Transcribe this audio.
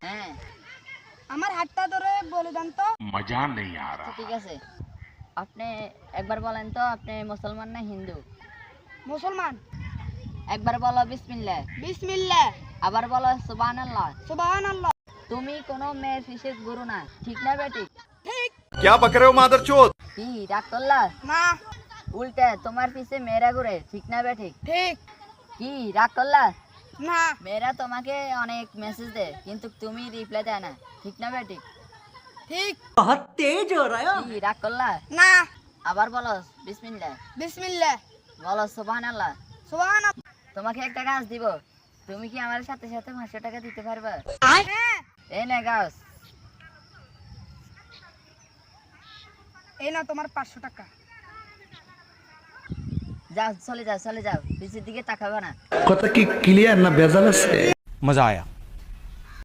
হ্যাঁ, আমার হাতটা ধরে বলে দেন তো। मजा नहीं आ रहा। ঠিক আছে, আপনি একবার বলেন তো আপনি মুসলমান না হিন্দু? মুসলমান। একবার বলো বিসমিল্লাহ, বিসমিল্লাহ। আবার বলো সুবহানাল্লাহ। সুবহানাল্লাহ। তুমি কোনো মেয়ের ফিসের গুরু না, ঠিক না বেটি? ঠিক। क्या बक रहे हो मादरचोद? কি রাগ করলা? না। উল্টে তোমার পিছে মেয়েরা ঘুরে, ঠিক না বেটি? ঠিক। কি রাগ করলা? না। মেয়েরা তোমাকে অনেক মেসেজ দেয় কিন্তু তুমি রিপ্লাই দেয় না, ঠিক না বেটি? ঠিক। কি রাগ করলা? না। আবার বলো বিসমিল্লাহ, বিসমিল্লাহ। বলো সুবহানাল্লাহ। সুবহানাল্লাহ। তোমাকে একটা গাছ দিব, তুমি কি আমার সাথে সাথে 500 টাকা দিতে পারবে? হ্যাঁ। এই না গাছ। এই না তোমার 500 টাকা। যাও চলে যাও, চলে যাও, পিছের দিকে তাকাবে না। কথা কি ক্লিয়ার না ভেজাল আছে? मजा आया।